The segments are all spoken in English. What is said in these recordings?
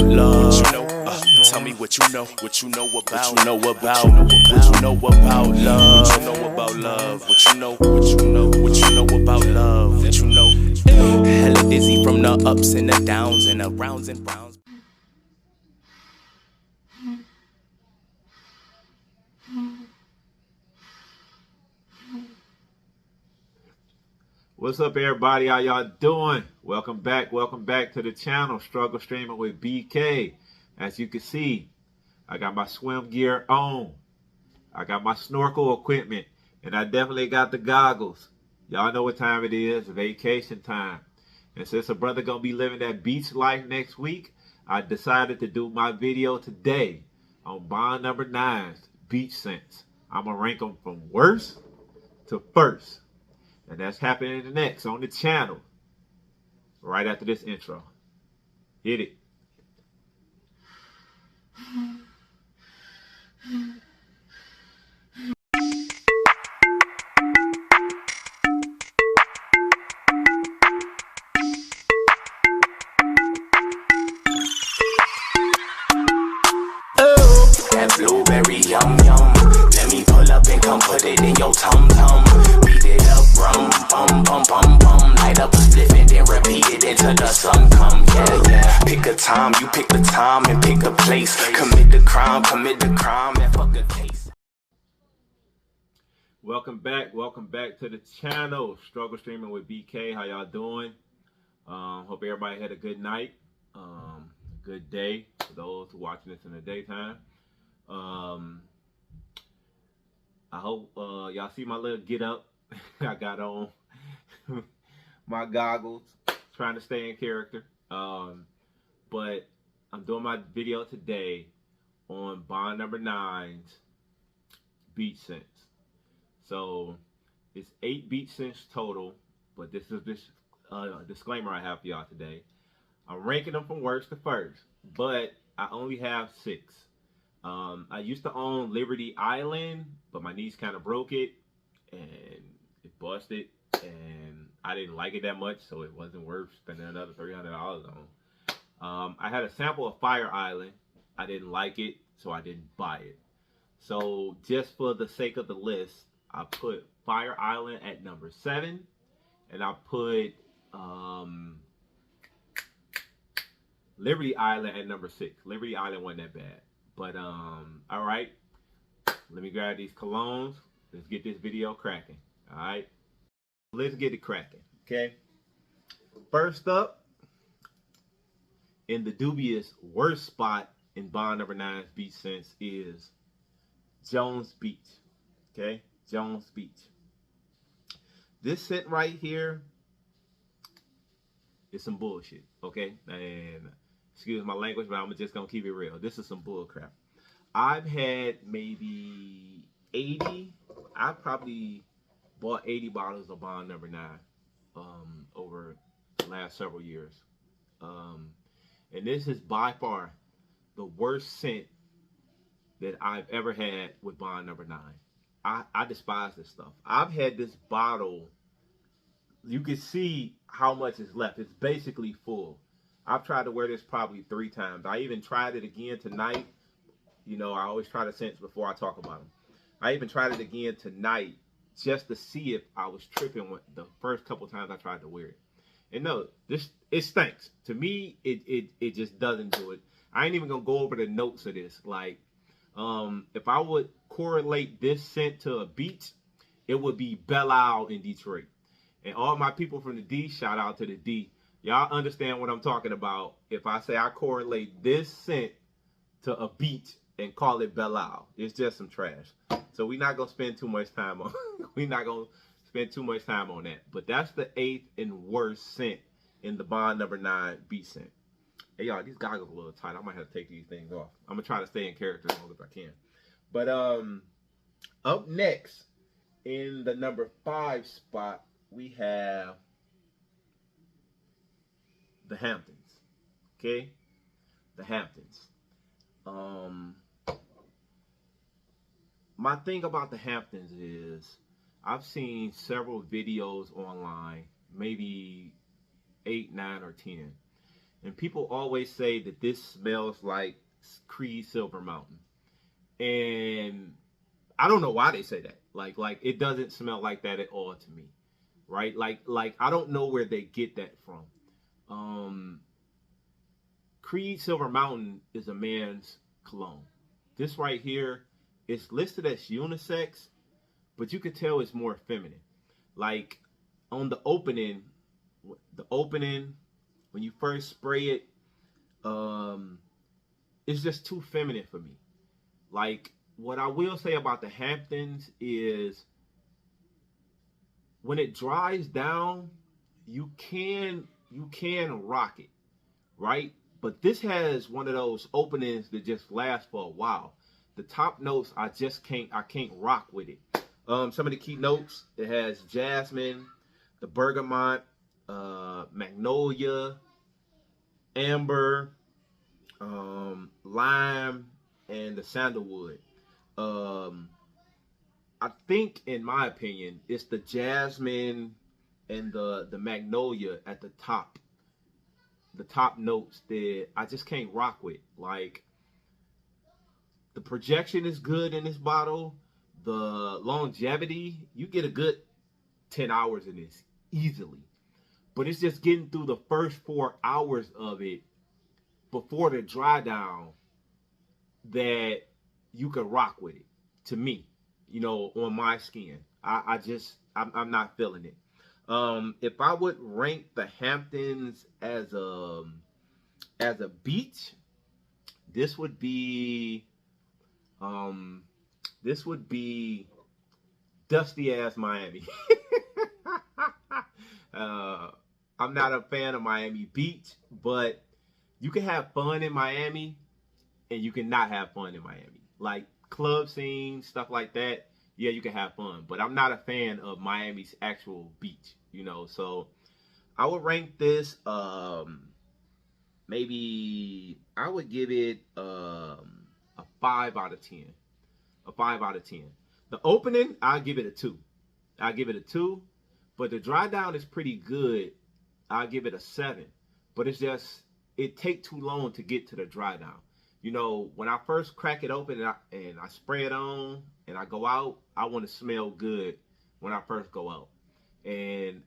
love. What you know? Tell me what you know. What you know about? What you know about? What you know about love? What you know about love? What you know? What you know? What you know about love? What you know? Hella dizzy from the ups and the downs and the rounds and rounds. What's up, everybody? How y'all doing? Welcome back to the channel, Struggle Streaming with BK. As you can see, I got my swim gear on. I got my snorkel equipment, and I definitely got the goggles. Y'all know what time it is, vacation time. And since a brother gonna be living that beach life next week, I decided to do my video today on Bond Number 9's beach scents. I'm gonna rank them from worst to first. And that's happening next on the channel. Right after this intro. Hit it. That blueberry yum yum. Let me pull up and come put it in your tum tum. Beat it up, rum, bum bum bum bum. Light up a spliff and then repeat it until the sun come. Yeah, yeah. Pick a time, you pick the time and pick a place. Commit the crime and fuck the case. Welcome back to the channel, Struggle Streaming with BK. How y'all doing? Hope everybody had a good night, good day for those who watching this in the daytime. I hope y'all see my little get up. I got on my goggles, trying to stay in character. But I'm doing my video today on Bond Number 9's beach scents. So it's 8 beach scents total, but this is this disclaimer I have for y'all today. I'm ranking them from worst to first, but I only have 6. I used to own Liberty Island, but my niece kind of broke it and it busted, and I didn't like it that much, so it wasn't worth spending another $300 on. I had a sample of Fire Island. I didn't like it, so I didn't buy it. So just for the sake of the list, I put Fire Island at number 7, and I put Liberty Island at number 6. Liberty Island wasn't that bad. But, all right, let me grab these colognes. Let's get this video cracking, all right? Let's get it cracking, okay? First up, in the dubious worst spot in Bond Number 9's beach scents is Jones Beach, okay? Jones Beach. This scent right here is some bullshit, okay? And excuse my language, but I'm just gonna keep it real. This is some bull crap. I've had maybe 80. I probably bought 80 bottles of Bond Number 9 over the last several years. And this is by far the worst scent that I've ever had with Bond Number 9. I despise this stuff. I've had this bottle. You can see how much is left. It's basically full. I've tried to wear this probably 3 times. I even tried it again tonight. You know, I always try the scents before I talk about them. I even tried it again tonight just to see if I was tripping with the first couple times I tried to wear it. And no, it stinks. To me, it just doesn't do it. I ain't even gonna go over the notes of this. Like, if I would correlate this scent to a beach, it would be Belle Isle in Detroit. And all my people from the D, shout out to the D. Y'all understand what I'm talking about if I say I correlate this scent to a beach and call it Belle Isle. It's just some trash. So we're not gonna spend too much time on that. But that's the 8th and worst scent in the Bond Number 9 beach scent. Hey y'all, these goggles are a little tight. I might have to take these things off. I'm gonna try to stay in character as long as I can. But up next in the number 5 spot, we have the Hamptons. Okay? The Hamptons. My thing about the Hamptons is I've seen several videos online, maybe 8, 9, or 10. And people always say that this smells like Creed Silver Mountain. And I don't know why they say that. Like it doesn't smell like that at all to me. Right? Like I don't know where they get that from. Creed Silver Mountain is a man's cologne. This right here is listed as unisex, but you could tell it's more feminine. Like on the opening, when you first spray it, it's just too feminine for me. Like, what I will say about the Hamptons is when it dries down, you can rock it, right? But this has one of those openings that just lasts for a while. The top notes, I can't rock with it. Some of the key notes, it has jasmine, the bergamot, magnolia, amber, lime, and the sandalwood. I think, in my opinion, it's the jasmine and the magnolia at the top notes that I just can't rock with. Like, the projection is good in this bottle. The longevity, you get a good 10 hours in this easily. But it's just getting through the first 4 hours of it before the dry down that you could rock with it. To me, on my skin, I'm not feeling it. If I would rank the Hamptons as a beach, this would be dusty ass Miami. I'm not a fan of Miami Beach, but you can have fun in Miami and you can not have fun in Miami. Like club scene, stuff like that, yeah, you can have fun. But I'm not a fan of Miami's actual beach, So I would rank this, maybe I would give it a 5 out of 10. A 5 out of 10. The opening, I'll give it a 2. But the dry down is pretty good. I'll give it a 7. But it takes too long to get to the dry down. When I first crack it open and I spray it on and I go out, I want to smell good when I first go out. And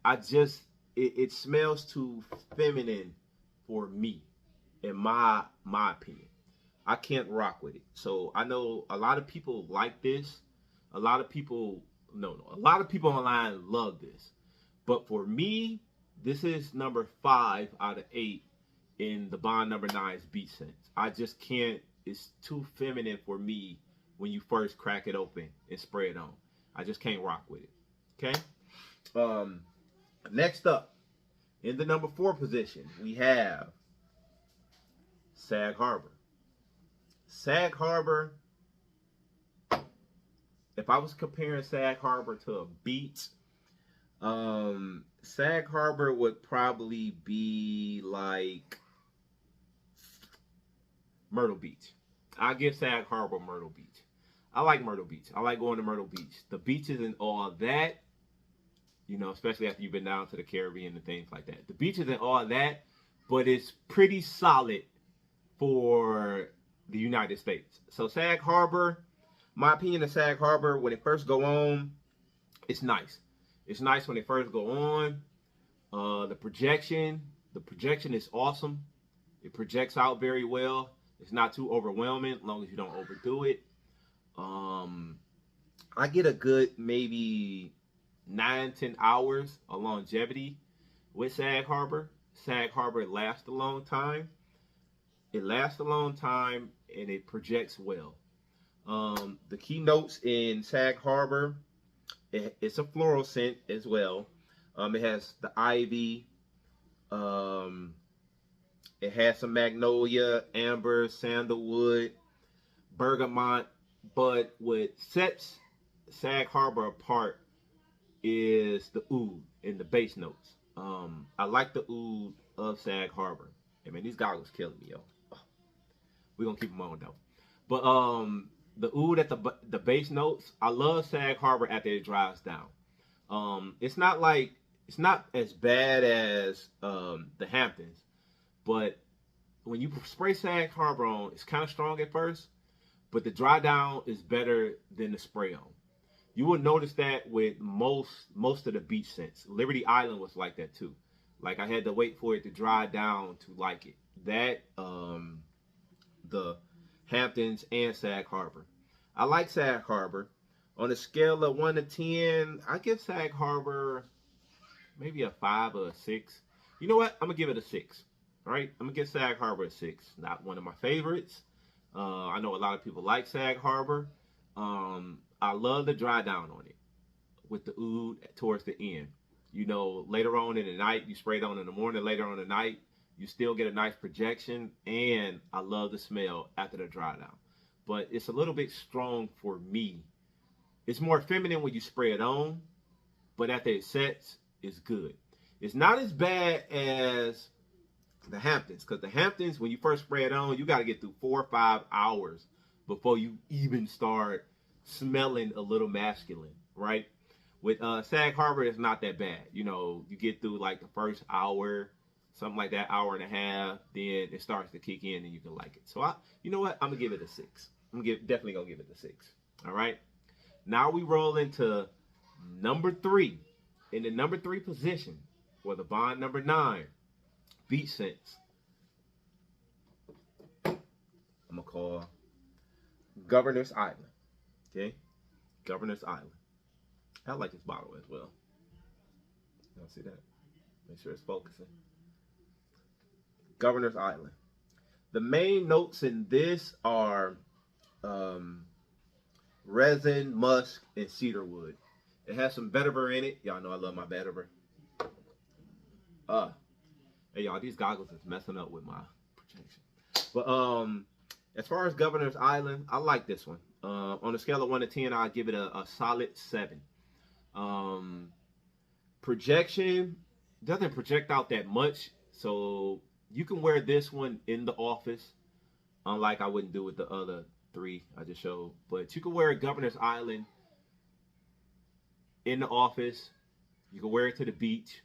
it smells too feminine for me, in my opinion. I can't rock with it. So I know a lot of people like this. A lot of people online love this. But for me, this is number 5 out of 8 in the Bond No. 9's beach scents. I just can't. It's too feminine for me when you first crack it open and spray it on. I just can't rock with it. Okay. Next up, in the number 4 position, we have Sag Harbor. Sag Harbor. If I was comparing Sag Harbor to a beach, Sag Harbor would probably be like Myrtle Beach. I give Sag Harbor Myrtle Beach. I like Myrtle Beach. I like going to Myrtle Beach. The beaches and all that, especially after you've been down to the Caribbean and things like that. The beaches and all that, but it's pretty solid for the United States. So Sag Harbor, my opinion of Sag Harbor, when it first go on, it's nice. It's nice when it first go on. The projection is awesome. It projects out very well. It's not too overwhelming, as long as you don't overdo it. I get a good maybe 9-10 hours of longevity with Sag Harbor. Sag Harbor lasts a long time. It lasts a long time and it projects well. The key notes in Sag Harbor, it's a floral scent as well. It has the ivy. It has some magnolia, amber, sandalwood, bergamot. But what sets Sag Harbor apart is the oud and the base notes. I like the oud of Sag Harbor. I mean, these goggles killing me, yo. We're going to keep them on, though. But the oud at the base notes, I love Sag Harbor after it dries down. It's not as bad as the Hamptons, but when you spray Sag Harbor on, it's kind of strong at first, but the dry down is better than the spray on. You will notice that with most of the beach scents. Liberty Island was like that too. Like I had to wait for it to dry down to like it. That the Hamptons and Sag Harbor. I like Sag Harbor. On a scale of 1 to 10, I give Sag Harbor maybe a 5 or a 6. You know what? I'm gonna give it a 6. All right, I'm gonna give Sag Harbor a 6. Not one of my favorites. I know a lot of people like Sag Harbor. I love the dry down on it with the oud towards the end. You know, later on in the night, you spray it on in the morning. Later on in the night, you still get a nice projection, and I love the smell after the dry down. But it's a little bit strong for me. It's more feminine when you spray it on, but after it sets, it's good. It's not as bad as the Hamptons, because the Hamptons, when you first spray it on, you got to get through 4 or 5 hours before you even start smelling a little masculine, right? With Sag Harbor, it's not that bad. You know, you get through like the first hour, something like that, hour and a half, then it starts to kick in and you can like it. So you know what? I'm gonna give it a 6. Definitely gonna give it a 6. All right. Now we roll into number 3. In the number 3 position for the Bond number 9 beach scents, I'm gonna call Governor's Island. Okay, Governor's Island. I like this bottle as well. Y'all see that? Make sure it's focusing. Governor's Island. The main notes in this are resin, musk, and cedar wood. It has some vetiver in it. Y'all know I love my vetiver. Hey y'all, these goggles is messing up with my projection. But as far as Governor's Island, I like this one. On a scale of 1 to 10, I'll give it a solid 7. Projection doesn't project out that much, so you can wear this one in the office, unlike I wouldn't do with the other 3 I just showed. But you can wear a Governor's Island in the office. You can wear it to the beach.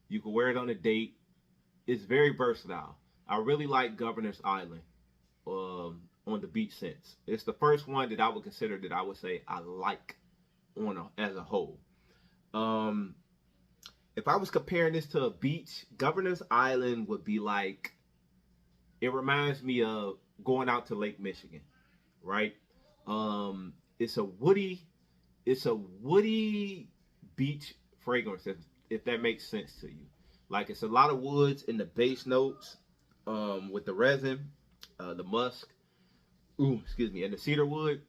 You can wear it on a date. It's very versatile. I really like Governor's Island on the beach scents. It's the first one that I would consider that I would say I like as a whole. If I was comparing this to a beach, Governor's Island would be like, it reminds me of going out to Lake Michigan, right? It's a woody beach fragrance, if that makes sense to you. Like, it's a lot of woods in the base notes, with the resin, the musk, and the cedar wood,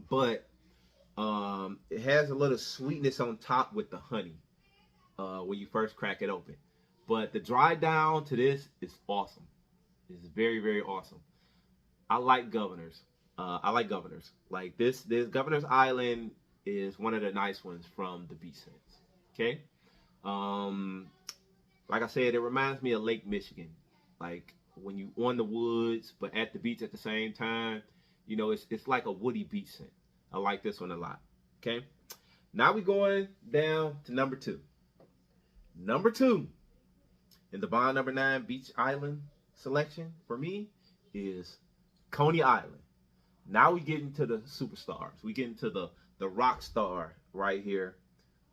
but it has a little sweetness on top with the honey when you first crack it open. But the dry down to this is awesome. It's very, very awesome. I like Governors. Like this Governor's Island is one of the nice ones from the beach scents. Okay. Like I said, it reminds me of Lake Michigan. Like when you on the woods, but at the beach at the same time. You know, it's like a woody beach scent. I like this one a lot. Okay. Now we're going down to number 2. Number 2 in the Bond number 9 Beach Island selection for me is Coney Island. Now we get into the superstars. We get into the rock star right here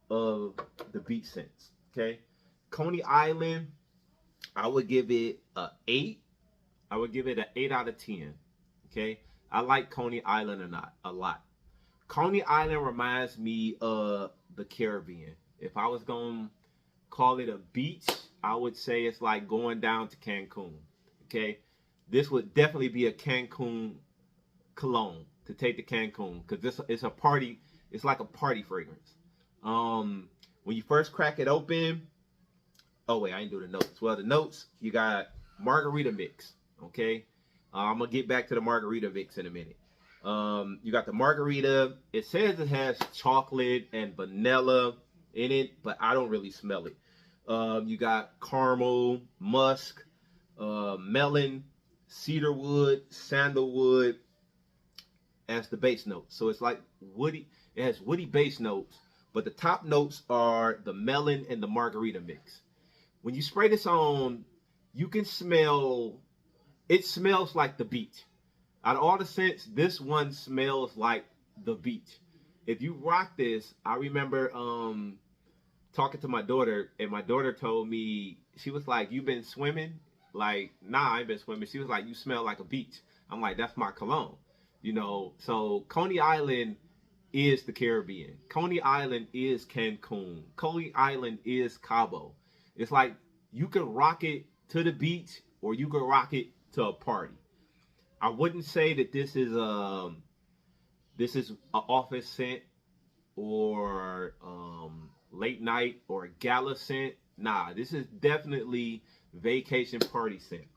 of the beach scents. Okay. Coney Island, I would give it a 8. I would give it an 8 out of 10. Okay. I like Coney Island a lot. Coney Island reminds me of the Caribbean. If I was going to call it a beach, I would say it's like going down to Cancun. Okay. This would definitely be a Cancun cologne to take to Cancun, because this it's a party. It's like a party fragrance. When you first crack it open, oh wait, I didn't do the notes. Well, the notes, you got margarita mix. Okay, I'm gonna get back to the margarita mix in a minute. You got the margarita. It says it has chocolate and vanilla in it, but I don't really smell it. You got caramel, musk, melon, cedarwood, sandalwood as the base notes. So it's like woody. It has woody base notes, but the top notes are the melon and the margarita mix. When you spray this on, you can smell it smells like the beach. Out of all the scents, this one smells like the beach. If you rock this, I remember talking to my daughter, and my daughter told me, she was like, "You been swimming?" Like, nah, I ain't been swimming. She was like, "You smell like a beach." I'm like, "That's my cologne." You know, so Coney Island is the Caribbean. Coney Island is Cancun. Coney Island is Cabo. It's like you can rock it to the beach or you can rock it to a party. I wouldn't say that this is an office scent or late night or a gala scent. Nah, this is definitely vacation party scent.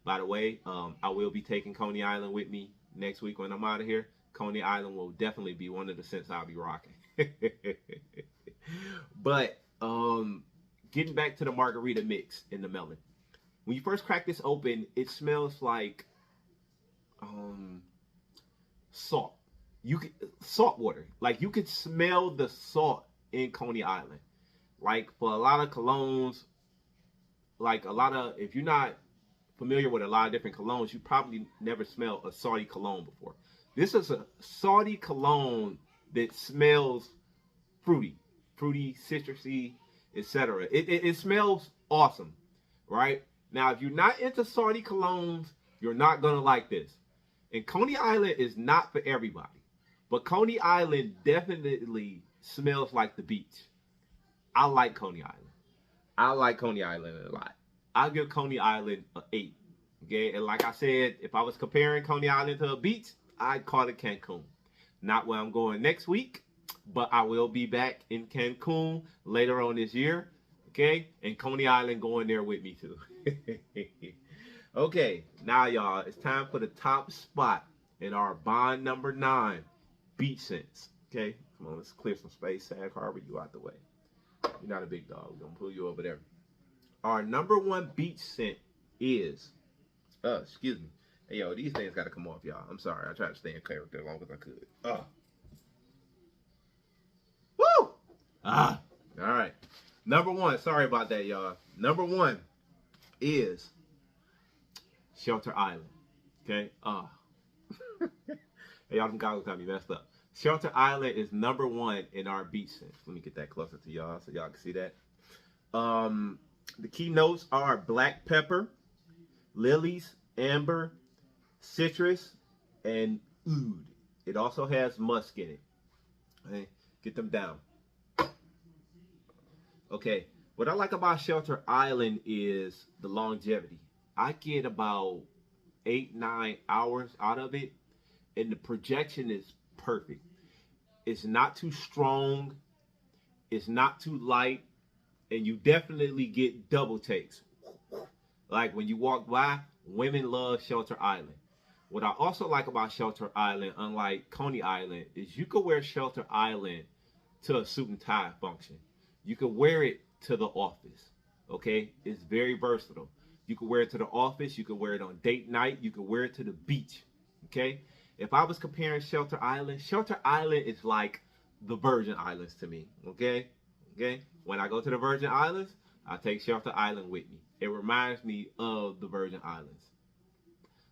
By the way, I will be taking Coney Island with me next week when I'm out of here. Coney Island will definitely be one of the scents I'll be rocking. But getting back to the margarita mix in the melon. When you first crack this open, it smells like salt. Salt water. Like you could smell the salt in Coney Island. Like for a lot of colognes, if you're not familiar with a lot of different colognes, you probably never smelled a salty cologne before. This is a salty cologne that smells fruity, citrusy, etc. It smells awesome, right? Now, if you're not into salty colognes, you're not gonna like this. And Coney Island is not for everybody, but Coney Island definitely smells like the beach. I like Coney Island. I like Coney Island a lot. I'll give Coney Island an 8. Okay, and like I said, if I was comparing Coney Island to a beach, I'd call it Cancun. Not where I'm going next week, but I will be back in Cancun later on this year. Okay, and Coney Island going there with me too. Okay, now y'all, it's time for the top spot in our bond number 9, beach scents. Okay, come on, let's clear some space. Sag Harbor, you out the way. You're not a big dog. We're gonna pull you over there. Our number 1 beach scent is, excuse me. Hey, yo, these things gotta come off, y'all. I'm sorry. I tried to stay in character as long as I could. Woo! All right. Number 1, sorry about that, y'all. Number 1 is Shelter Island. Okay? Hey, y'all, them goggles got me messed up. Shelter Island is number 1 in our beach scents. Let me get that closer to y'all so y'all can see that. The key notes are black pepper, lilies, amber, citrus, and oud. It also has musk in it. Okay, get them down. Okay, what I like about Shelter Island is the longevity. I get about 8-9 hours out of it, and the projection is perfect. It's not too strong, it's not too light, and you definitely get double takes. Like when you walk by, women love Shelter Island. What I also like about Shelter Island, unlike Coney Island, is you can wear Shelter Island to a suit and tie function. You can wear it to the office. Okay? It's very versatile. You can wear it to the office. You can wear it on date night. You can wear it to the beach. Okay? If I was comparing Shelter Island is like the Virgin Islands to me. Okay? Okay? When I go to the Virgin Islands, I take Shelter Island with me. It reminds me of the Virgin Islands.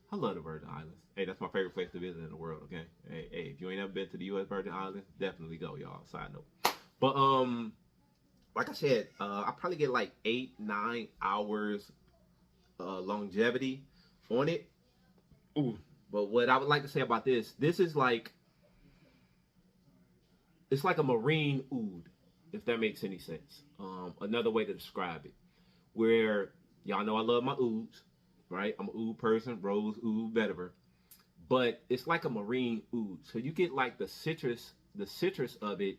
I love the Virgin Islands. Hey, that's my favorite place to visit in the world, okay? Hey, if you ain't ever been to the U.S. Virgin Islands, definitely go, y'all. Side note. But, like I said, I probably get like 8-9 hours longevity on it. Ooh. But what I would like to say about this is like, it's like a marine oud, if that makes any sense. Another way to describe it. Where, y'all know I love my ouds, right? I'm an oud person, rose, oud, vetiver. But it's like a marine oud. So you get like the citrus of it,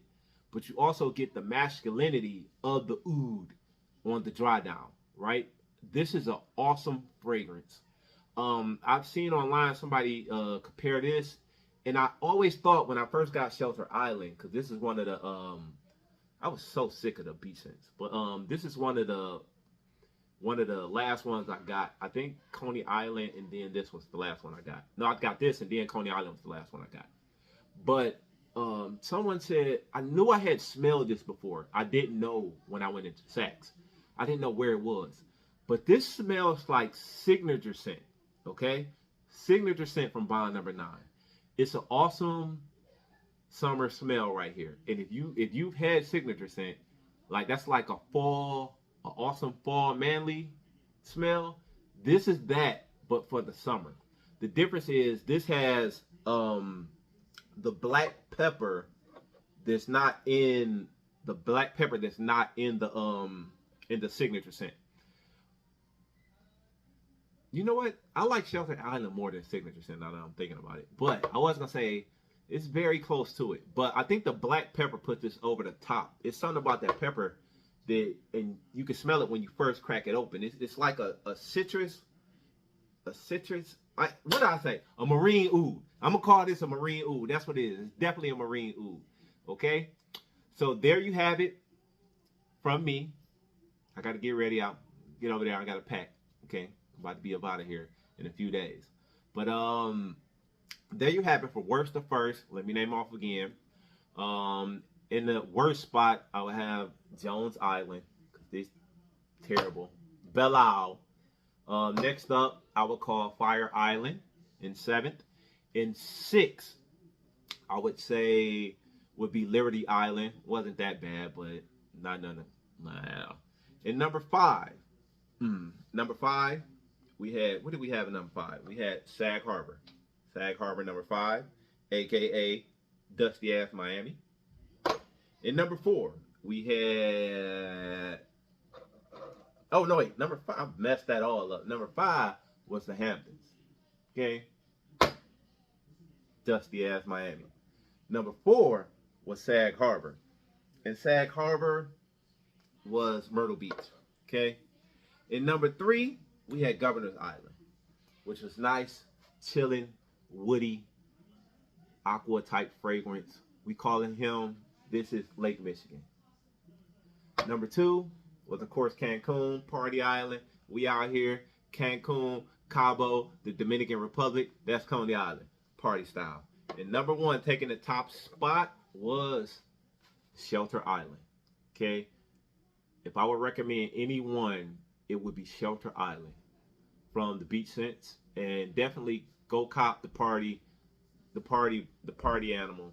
but you also get the masculinity of the oud on the dry down, right? This is an awesome fragrance. I've seen online somebody compare this, and I always thought when I first got Shelter Island, because this is one of the I was so sick of the beach scents, but this is one of the last ones I got. I think Coney Island, and then this was the last one I got. No, I got this, and then Coney Island was the last one I got. But someone said, I knew I had smelled this before. I didn't know when I went into Saks. I didn't know where it was. But this smells like signature scent. Okay, signature scent from Bond number 9. It's an awesome summer smell right here. And if you've had signature scent, like that's like an awesome fall manly smell. This is that, but for the summer. The difference is this has the black pepper that's not in the signature scent. You know what? I like Shelter Island more than signature scent now that I'm thinking about it. But I was gonna say it's very close to it. But I think the black pepper put this over the top. It's something about that pepper that, and you can smell it when you first crack it open. It's like a citrus. What did I say? A marine oud. I'm gonna call this a marine oud. That's what it is. It's definitely a marine oud. Okay. So there you have it from me. I got to get ready. I'll get over there. I got to pack. Okay. I'm about to be up out of here in a few days. But there you have it for worst to first. Let me name off again. In the worst spot, I would have Jones Island, because this terrible. Belle Isle. Next up, I would call Fire Island in 7th. In 6th, I would say would be Liberty Island. Wasn't that bad, but not none. Nah. In number 5, we had, what did we have in number 5? We had Sag Harbor. Sag Harbor number 5, aka Dusty Ass Miami. In number 4, we had, oh no wait, number 5, I messed that all up. Number 5 was the Hamptons. Okay. Dusty Ass Miami. Number 4 was Sag Harbor. And Sag Harbor was Myrtle Beach. Okay. In number 3, we had Governor's Island, which was nice, chilling, woody, aqua type fragrance. We calling him, this is Lake Michigan. Number 2 was of course Cancun, Party Island. We out here, Cancun, Cabo, the Dominican Republic. That's Coney Island, party style. And number 1 taking the top spot was Shelter Island. Okay. If I would recommend anyone, it would be Shelter Island from the beach scents, and definitely go cop the party animal,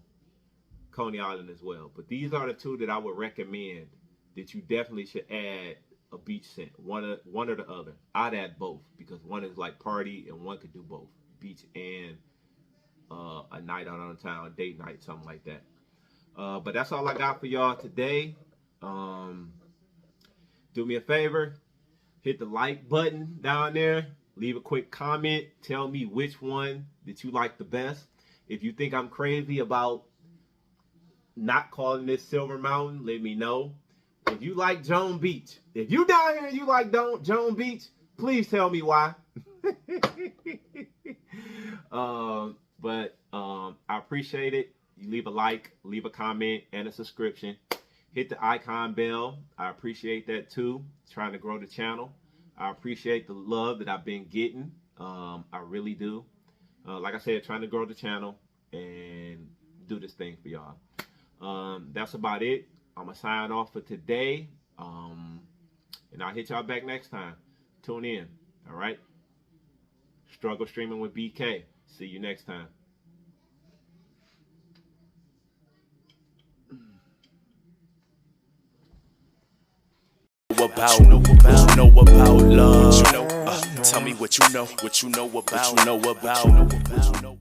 Coney Island as well. But these are the 2 that I would recommend that you definitely should add a beach scent, one or the other. I'd add both because one is like party and one could do both, beach and a night out on town, date night, something like that. But that's all I got for y'all today. Do me a favor, hit the like button down there, leave a quick comment, tell me which one that you like the best. If you think I'm crazy about not calling this Silver Mountain, let me know. If you like Joan Beach, if you down here and you like Joan Beach, please tell me why. I appreciate it. You leave a like, leave a comment, and a subscription. Hit the icon bell. I appreciate that too. Trying to grow the channel. I appreciate the love that I've been getting. I really do. Like I said, trying to grow the channel and do this thing for y'all. That's about it. I'm going to sign off for today. And I'll hit y'all back next time. Tune in. All right? Struggle Streaming with BK. See you next time. About, what you know about love. Tell me what you know about.